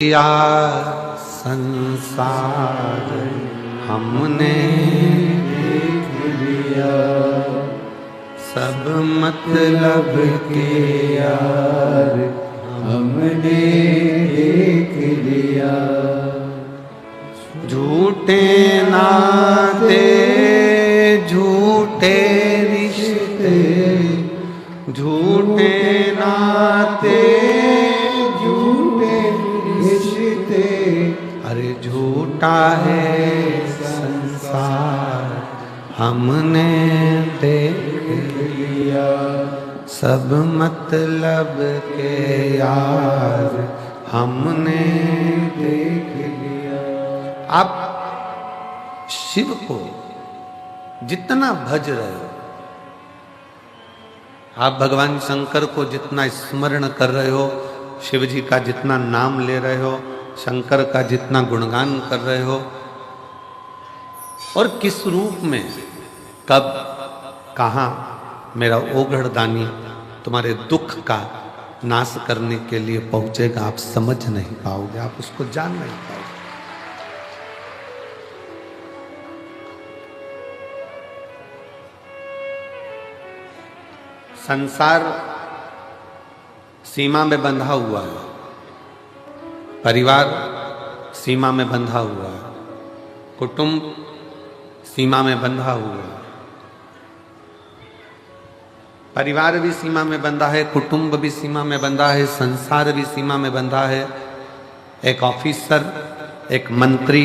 या संसार हमने देख लिया, सब मतलब के यार हमने देख लिया। झूठे नाते झूठे रिश्ते, झूठे नाते अरे झूठा है संसार हमने देख लिया, सब मतलब के यार हमने देख लिया। आप शिव को जितना भज रहे हो, आप भगवान शंकर को जितना स्मरण कर रहे हो, शिव जी का जितना नाम ले रहे हो, शंकर का जितना गुणगान कर रहे हो, और किस रूप में, कब, कहाँ मेरा ओघड़दानी तुम्हारे दुख का नाश करने के लिए पहुंचेगा, आप समझ नहीं पाओगे, आप उसको जान नहीं पाओगे। संसार सीमा में बंधा हुआ है, परिवार सीमा में बंधा हुआ है, कुटुंब सीमा में बंधा हुआ है। परिवार भी सीमा में बंधा है, कुटुंब भी सीमा में बंधा है, संसार भी सीमा में बंधा है। एक ऑफिसर, एक मंत्री,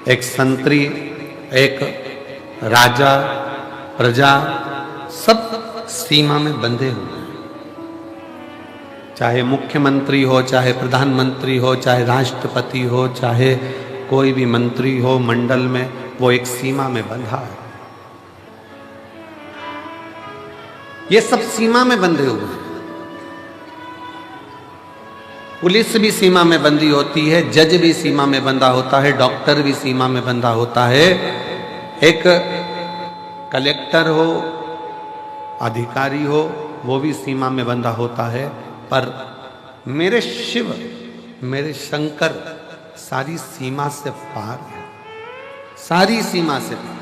एक संतरी, एक राजा, प्रजा, सब सीमा में बंधे हुए हैं। चाहे मुख्यमंत्री हो, चाहे प्रधानमंत्री हो, चाहे राष्ट्रपति हो, चाहे कोई भी मंत्री हो मंडल में, वो एक सीमा में बंधा है। ये सब सीमा में बंधे हुए हैं। पुलिस भी सीमा में बंधी होती है, जज भी सीमा में बंधा होता है, डॉक्टर भी सीमा में बंधा होता है, एक कलेक्टर हो, अधिकारी हो, वो भी सीमा में बंधा होता है। पर मेरे शिव, मेरे शंकर सारी सीमा से पार है, सारी सीमा से पार।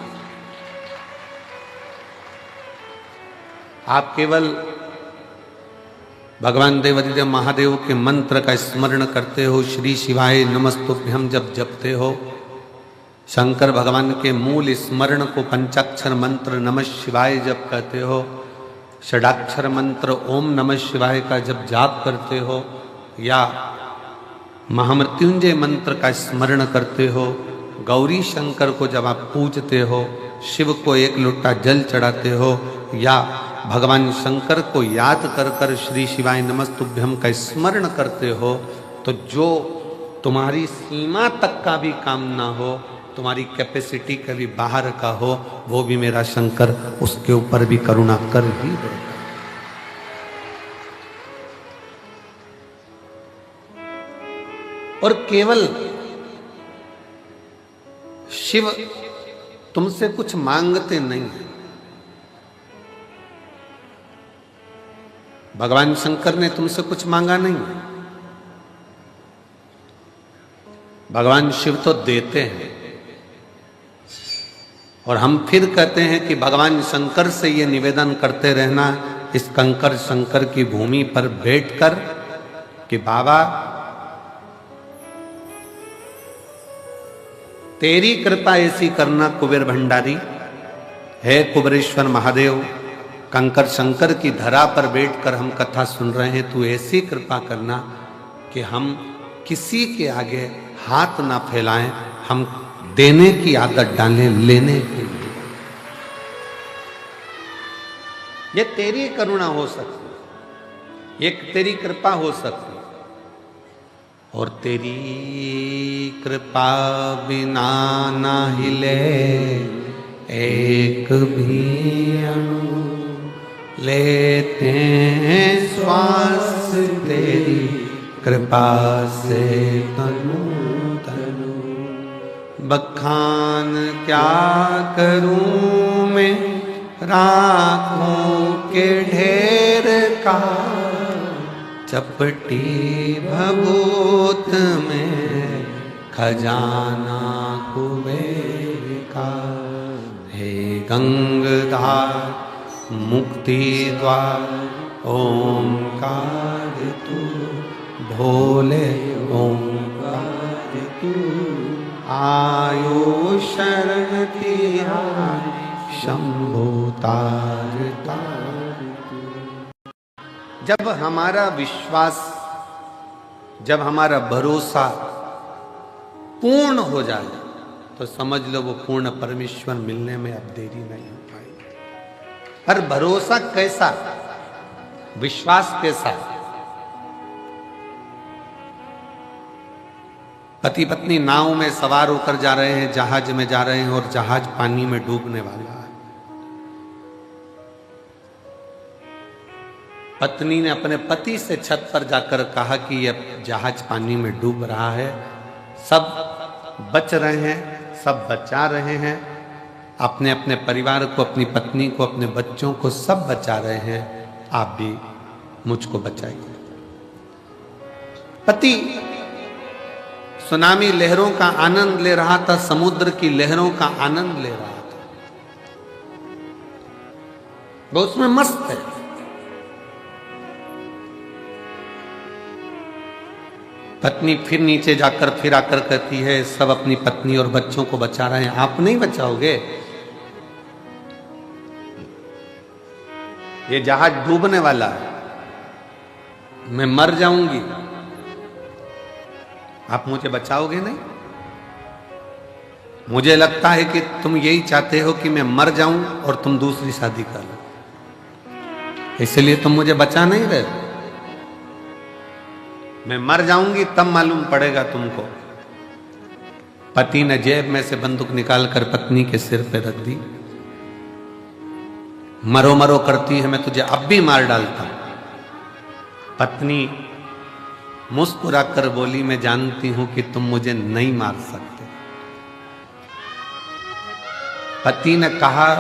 आप केवल भगवान देवादिदेव महादेव के मंत्र का स्मरण करते हो, श्री शिवाय नमस्तुभ्यम जब जपते हो, शंकर भगवान के मूल स्मरण को पंचाक्षर मंत्र नमः शिवाय जब कहते हो, षडाक्षर मंत्र ओम नमः शिवाय का जब जाप करते हो, या महामृत्युंजय मंत्र का स्मरण करते हो, गौरी शंकर को जब आप पूजते हो, शिव को एक लोटा जल चढ़ाते हो, या भगवान शंकर को याद कर कर श्री शिवाय नमस्तुभ्यम का स्मरण करते हो, तो जो तुम्हारी सीमा तक का भी काम ना हो, तुम्हारी कैपेसिटी के भी बाहर का हो, वो भी मेरा शंकर उसके ऊपर भी करुणा कर ही देगा। और केवल शिव तुमसे कुछ मांगते नहीं हैं। भगवान शंकर ने तुमसे कुछ मांगा नहीं, भगवान शिव तो देते हैं। और हम फिर कहते हैं कि भगवान शंकर से ये निवेदन करते रहना इस कंकर शंकर की भूमि पर बैठकर कि बाबा तेरी कृपा ऐसी करना कुबेर भंडारी, है कुबेरेश्वर महादेव, कंकर शंकर की धरा पर बैठकर हम कथा सुन रहे हैं, तू ऐसी कृपा करना कि हम किसी के आगे हाथ ना फैलाएं, हम देने की आदत डालें, लेने की नहीं। ये तेरी करुणा हो सकती, एक तेरी कृपा हो सकती, और तेरी कृपा बिना ना हिले एक भी अणु, लेते हैं श्वास तेरी कृपा से तनु तनु। बखान क्या करूं मैं राखों के ढेर का, चपटी भभूत में खजाना कुबेर का। हे गंगधार मुक्ति द्वार ओंकार तू, भोले ओंकार तू। आयो शरण तिहारी शंभु तार तार। जब हमारा विश्वास, जब हमारा भरोसा पूर्ण हो जाए तो समझ लो वो पूर्ण परमेश्वर मिलने में अब देरी नहीं हो पाएगी। पर भरोसा कैसा, विश्वास कैसा? पति पत्नी नाव में सवार होकर जा रहे हैं, जहाज में जा रहे हैं और जहाज पानी में डूबने वाला है। पत्नी ने अपने पति से छत पर जाकर कहा कि यह जहाज पानी में डूब रहा है, सब बच रहे हैं, सब बचा रहे हैं, अपने अपने परिवार को, अपनी पत्नी को, अपने बच्चों को सब बचा रहे हैं, आप भी मुझको बचाइए। पति सुनामी लहरों का आनंद ले रहा था, समुद्र की लहरों का आनंद ले रहा था, वो उसमें मस्त है। पत्नी फिर नीचे जाकर फिर आकर कहती है, सब अपनी पत्नी और बच्चों को बचा रहे हैं, आप नहीं बचाओगे? ये जहाज डूबने वाला है, मैं मर जाऊंगी, आप मुझे बचाओगे नहीं? मुझे लगता है कि तुम यही चाहते हो कि मैं मर जाऊं और तुम दूसरी शादी कर लो, इसलिए तुम मुझे बचा नहीं रहे। मैं मर जाऊंगी तब मालूम पड़ेगा तुमको। पति ने जेब में से बंदूक निकालकर पत्नी के सिर पे रख दी। मरो मरो करती है, मैं तुझे अब भी मार डालता हूं। पत्नी मुस्कुराकर बोली, मैं जानती हूं कि तुम मुझे नहीं मार सकते। पति ने कहा,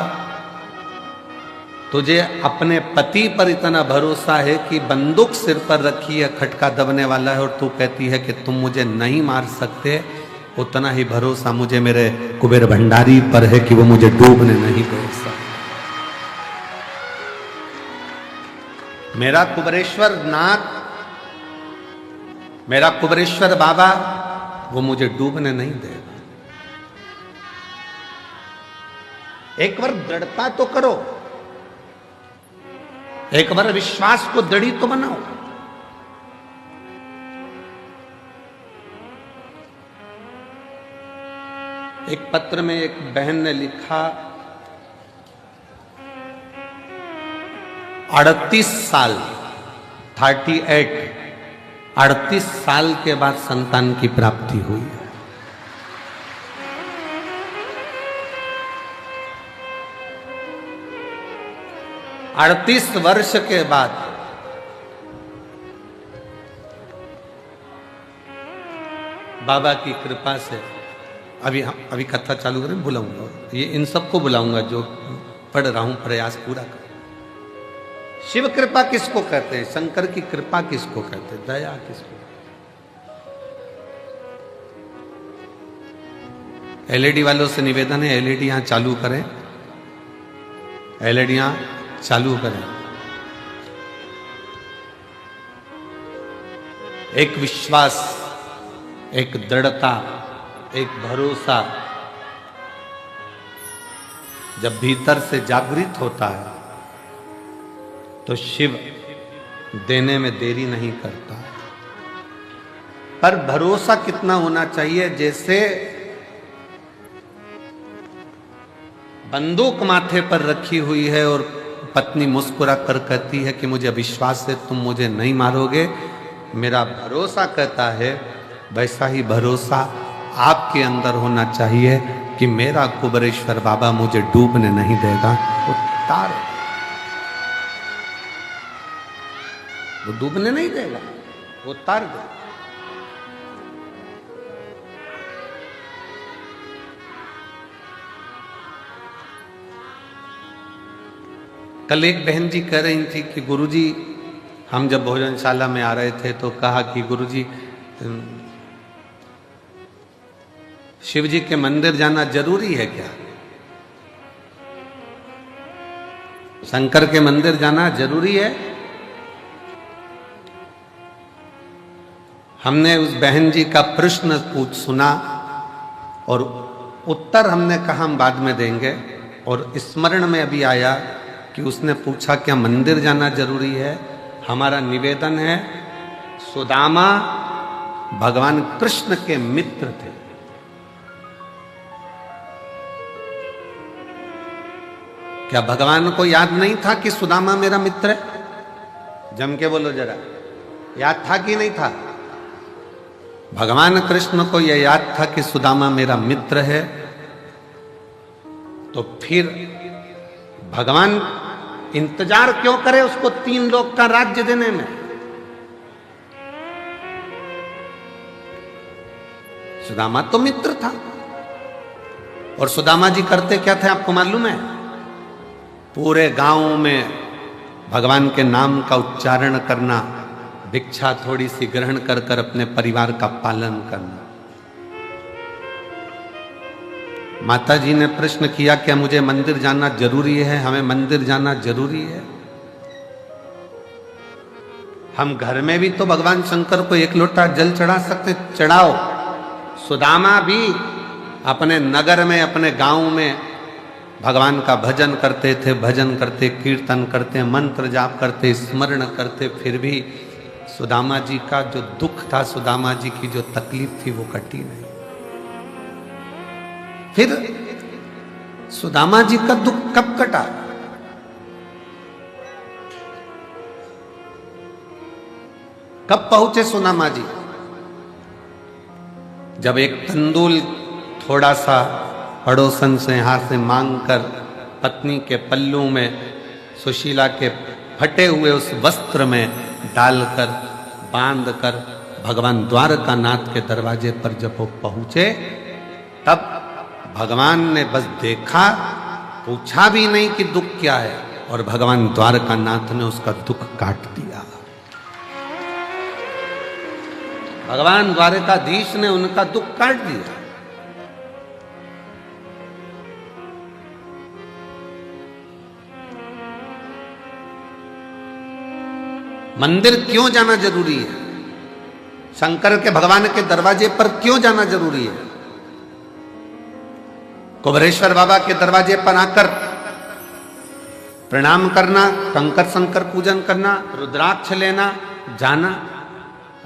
तुझे अपने पति पर इतना भरोसा है कि बंदूक सिर पर रखी है, खटका दबने वाला है, और तू कहती है कि तुम मुझे नहीं मार सकते। उतना ही भरोसा मुझे मेरे कुबेर भंडारी पर है कि वो मुझे डूबने नहीं दे सकते। मेरा कुबेरेश्वर नाथ, मेरा कुबेरेश्वर बाबा, वो मुझे डूबने नहीं देगा। एक बार दृढ़ता तो करो, एक बार विश्वास को दृढ़ी तो बनाओ। एक पत्र में एक बहन ने लिखा, 38 साल 38 साल के बाद संतान की प्राप्ति हुई है। अड़तीस वर्ष के बाद बाबा की कृपा से, अभी कथा चालू करें, बुलाऊंगा ये, इन सबको बुलाऊंगा जो पढ़ रहा हूं, प्रयास पूरा कर। शिव कृपा किसको कहते हैं? शंकर की कृपा किसको कहते हैं? दया किसको? एलईडी वालों से निवेदन है, एलईडी यहां चालू करें, एलईडी यहां चालू करें। एक विश्वास, एक दृढ़ता, एक भरोसा जब भीतर से जागृत होता है तो शिव देने में देरी नहीं करता। पर भरोसा कितना होना चाहिए? जैसे बंदूक माथे पर रखी हुई है और पत्नी मुस्कुरा कर कहती है कि मुझे विश्वास है तुम मुझे नहीं मारोगे, मेरा भरोसा कहता है, वैसा ही भरोसा आपके अंदर होना चाहिए कि मेरा कुबेरेश्वर बाबा मुझे डूबने नहीं देगा। वो तार, वो डूबने नहीं देगा, वो तार देगा। कल एक बहन जी कह रही थी कि गुरुजी हम जब भोजनशाला में आ रहे थे तो कहा कि गुरुजी शिव जी के मंदिर जाना जरूरी है क्या? शंकर के मंदिर जाना जरूरी है? हमने उस बहन जी का प्रश्न सुना और उत्तर हमने कहा हम बाद में देंगे, और स्मरण में अभी आया कि उसने पूछा क्या मंदिर जाना जरूरी है? हमारा निवेदन है, सुदामा भगवान कृष्ण के मित्र थे। क्या भगवान को याद नहीं था कि सुदामा मेरा मित्र है? जम के बोलो जरा, याद था कि नहीं था? भगवान कृष्ण को यह याद था कि सुदामा मेरा मित्र है, तो फिर भगवान इंतजार क्यों करे उसको 3 लोक का राज्य देने में? सुदामा तो मित्र था। और सुदामा जी करते क्या थे आपको मालूम है? पूरे गांव में भगवान के नाम का उच्चारण करना, भिक्षा थोड़ी सी ग्रहण कर कर अपने परिवार का पालन करना। माता जी ने प्रश्न किया क्या मुझे मंदिर जाना जरूरी है? हमें मंदिर जाना जरूरी है? हम घर में भी तो भगवान शंकर को 1 लोटा जल चढ़ा सकते, चढ़ाओ। सुदामा भी अपने नगर में, अपने गांव में भगवान का भजन करते थे, भजन करते, कीर्तन करते, मंत्र जाप करते, स्मरण करते, फिर भी सुदामा जी का जो दुख था, सुदामा जी की जो तकलीफ थी वो कटी नहीं। फिर सुदामा जी का दुख कब कटा? कब पहुंचे सुदामा जी? जब एक तंदूल थोड़ा सा पड़ोसन से यहां से मांगकर पत्नी के पल्लू में सुशीला के फटे हुए उस वस्त्र में डालकर बांधकर भगवान द्वारकानाथ के दरवाजे पर जब वो पहुंचे, तब भगवान ने बस देखा, पूछा भी नहीं कि दुख क्या है, और भगवान द्वारकानाथ ने उसका दुख काट दिया। भगवान द्वारकाधीश ने उनका दुख काट दिया। मंदिर क्यों जाना जरूरी है? शंकर के भगवान के दरवाजे पर क्यों जाना जरूरी है? कुबेरेश्वर बाबा के दरवाजे पर आकर प्रणाम करना, कंकर शंकर पूजन करना, रुद्राक्ष लेना, जाना।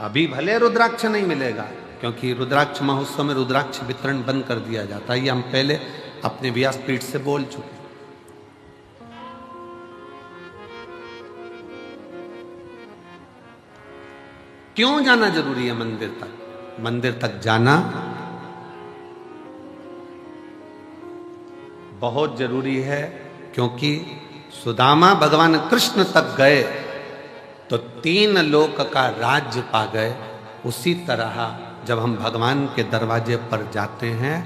अभी भले रुद्राक्ष नहीं मिलेगा, क्योंकि रुद्राक्ष महोत्सव में रुद्राक्ष वितरण बंद कर दिया जाता है। ये हम पहले अपने व्यासपीठ से बोल चुके। क्यों जाना जरूरी है मंदिर तक? मंदिर तक जाना बहुत जरूरी है, क्योंकि सुदामा भगवान कृष्ण तक गए तो 3 लोक का राज्य पा गए। उसी तरह जब हम भगवान के दरवाजे पर जाते हैं,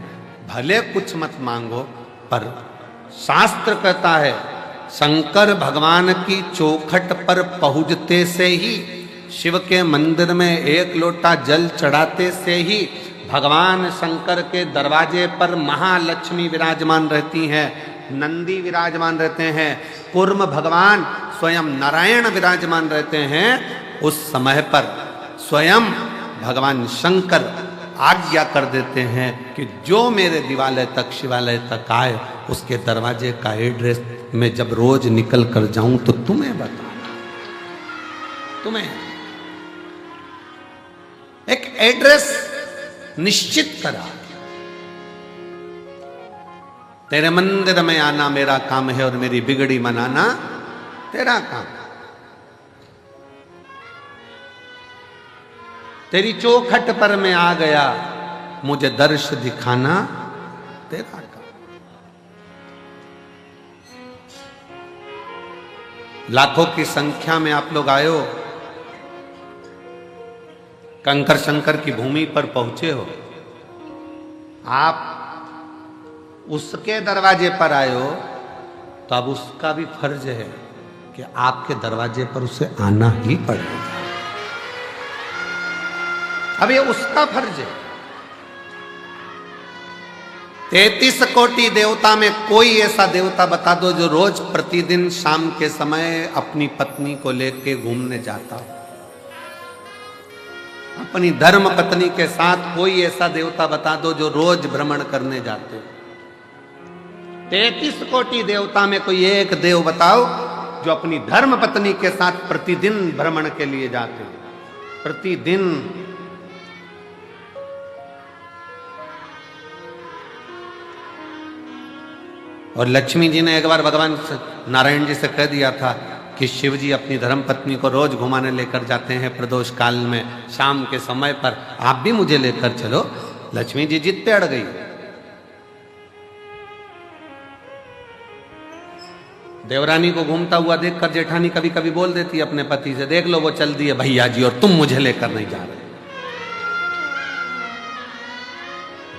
भले कुछ मत मांगो, पर शास्त्र कहता है शंकर भगवान की चौखट पर पहुंचते से ही, शिव के मंदिर में 1 लोटा जल चढ़ाते से ही भगवान शंकर के दरवाजे पर महालक्ष्मी विराजमान रहती हैं, नंदी विराजमान रहते हैं, कूर्म भगवान स्वयं नारायण विराजमान रहते हैं। उस समय पर स्वयं भगवान शंकर आज्ञा कर देते हैं कि जो मेरे दिवालय तक, शिवालय तक आए, उसके दरवाजे का एड्रेस मैं जब रोज निकल कर जाऊं तो तुम्हें बताना। तुम्हें एक एड्रेस निश्चित करा। तेरे मंदिर में आना मेरा काम है और मेरी बिगड़ी मनाना तेरा काम। तेरी चौखट पर मैं आ गया, मुझे दर्श दिखाना तेरा काम। लाखों की संख्या में आप लोग आए हो, कंकर शंकर की भूमि पर पहुंचे हो, आप उसके दरवाजे पर आए हो, तो अब उसका भी फर्ज है कि आपके दरवाजे पर उसे आना ही पड़ेगा। अब ये उसका फर्ज है। 33 कोटि देवता में कोई ऐसा देवता बता दो जो रोज प्रतिदिन शाम के समय अपनी पत्नी को लेके घूमने जाता हो। अपनी धर्म पत्नी के साथ कोई ऐसा देवता बता दो जो रोज भ्रमण करने जाते हो। 33 कोटि देवता में कोई एक देव बताओ जो अपनी धर्म पत्नी के साथ प्रतिदिन भ्रमण के लिए जाते हो, प्रतिदिन। और लक्ष्मी जी ने एक बार भगवान नारायण जी से कह दिया था कि शिव जी अपनी धर्म पत्नी को रोज घुमाने लेकर जाते हैं प्रदोष काल में शाम के समय पर, आप भी मुझे लेकर चलो। लक्ष्मी जी जिद पे अड़ गई। देवरानी को घूमता हुआ देखकर जेठानी कभी कभी बोल देती अपने पति से, देख लो वो चल दिए भैया जी और तुम मुझे लेकर नहीं जा रहे,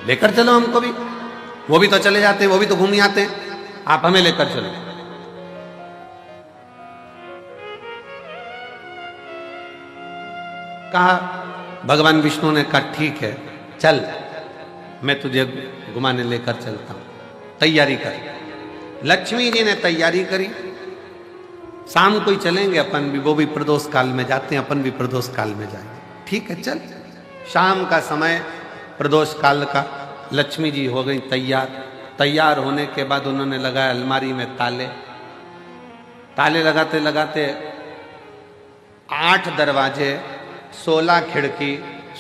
लेकर चलो हमको भी। वो भी तो चले जाते हैं, वो भी तो घूम आते हैं, आप हमें लेकर चलो। कहा, भगवान विष्णु ने कहा ठीक है चल, मैं तुझे घुमाने लेकर चलता हूं, तैयारी कर। लक्ष्मी जी ने तैयारी करी। शाम को ही चलेंगे अपन भी, वो भी प्रदोष काल में जाते हैं, अपन भी प्रदोष काल में जाएंगे। ठीक है चल। शाम का समय प्रदोष काल का। लक्ष्मी जी हो गई तैयार। तैयार होने के बाद उन्होंने लगाया अलमारी में ताले। ताले लगाते लगाते 8 दरवाजे, 16 खिड़की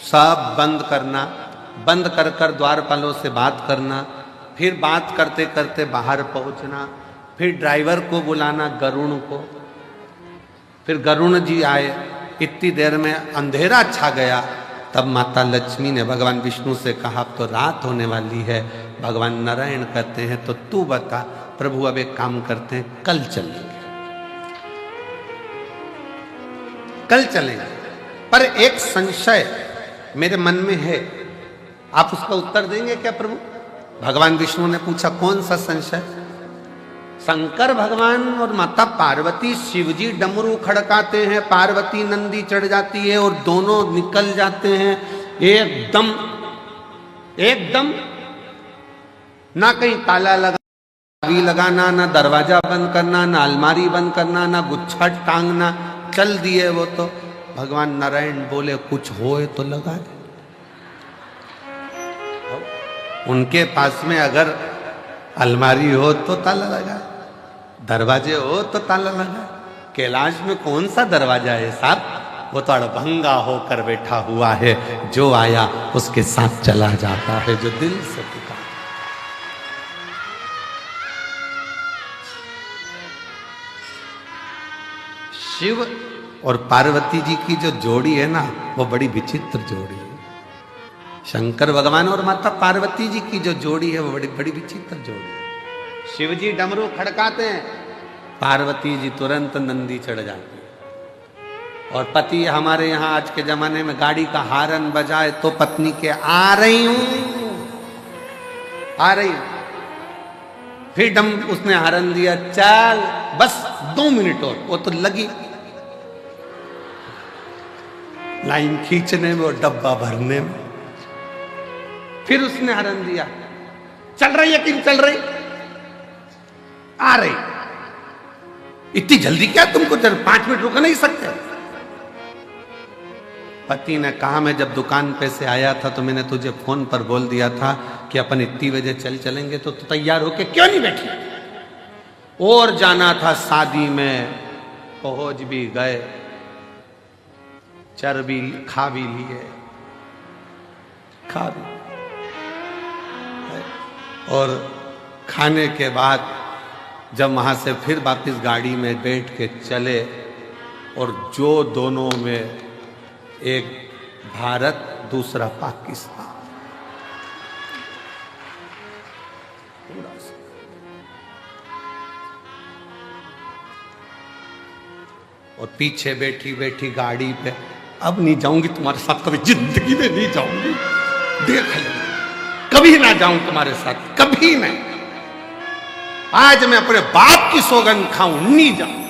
सब बंद करना। बंद कर कर द्वारपालों से बात करना, फिर बात करते करते बाहर पहुंचना, फिर ड्राइवर को बुलाना गरुण को, फिर गरुण जी आए। इतनी देर में अंधेरा छा गया। तब माता लक्ष्मी ने भगवान विष्णु से कहा, तो रात होने वाली है। भगवान नारायण कहते हैं, तो तू बता। प्रभु अब एक काम करते हैं, कल चलेंगे, कल चलेंगे। पर एक संशय मेरे मन में है, आप उसका उत्तर देंगे क्या प्रभु? भगवान विष्णु ने पूछा, कौन सा संशय? शंकर भगवान और माता पार्वती, शिवजी डमरू खड़काते हैं, पार्वती नंदी चढ़ जाती है और दोनों निकल जाते हैं एकदम एकदम। ना कहीं ताला लगाना, ना दरवाजा बंद करना, ना अलमारी बंद करना, ना गुच्छा टांगना, चल दिए वो तो। भगवान नारायण बोले, कुछ होए तो लगा दे। उनके पास में अगर अलमारी हो तो ताला लगा, दरवाजे हो तो ताला लगा। कैलाश में कौन सा दरवाजा है साहब? वो तो अड़भंगा होकर बैठा हुआ है, जो आया उसके साथ चला जाता है, जो दिल से पुकार। शिव और पार्वती जी की जो जोड़ी है ना, वो बड़ी विचित्र जोड़ी है। शंकर भगवान और माता पार्वती जी की जो जोड़ी है, वो बड़ी बड़ी विचित्र जोड़ी है। शिव जी डमरू खड़काते हैं, पार्वती जी तुरंत नंदी चढ़ जाती है। और पति हमारे यहाँ आज के जमाने में गाड़ी का हारन बजाए तो पत्नी के आ रही हूं, आ रही हूं। फिर उसने हारन दिया, चल बस 2 मिनट और। वो तो लगी लाइन खींचने में और डब्बा भरने में। फिर उसने हारन दिया, चल रही है कि नहीं चल रही? आ रही। इतनी जल्दी क्या तुमको? 5 मिनट रुक नहीं सकते? पति ने कहा, मैं जब दुकान पे से आया था तो मैंने तुझे फोन पर बोल दिया था कि अपन इतनी बजे चलेंगे, तो तैयार होके क्यों नहीं बैठी? और जाना था शादी में, पहुंच भी गए, चर भी खा भी लिए, खा भी। और खाने के बाद जब वहां से फिर वापस गाड़ी में बैठ के चले, और जो दोनों में एक भारत दूसरा पाकिस्तान, और पीछे बैठी बैठी गाड़ी पे, अब नहीं जाऊंगी तुम्हारे साथ, कभी जिंदगी में नहीं जाऊंगी, देख ले, कभी ना जाऊं तुम्हारे साथ, कभी नहीं। आज मैं अपने बाप की सौगंध खाऊं, नहीं जाऊं।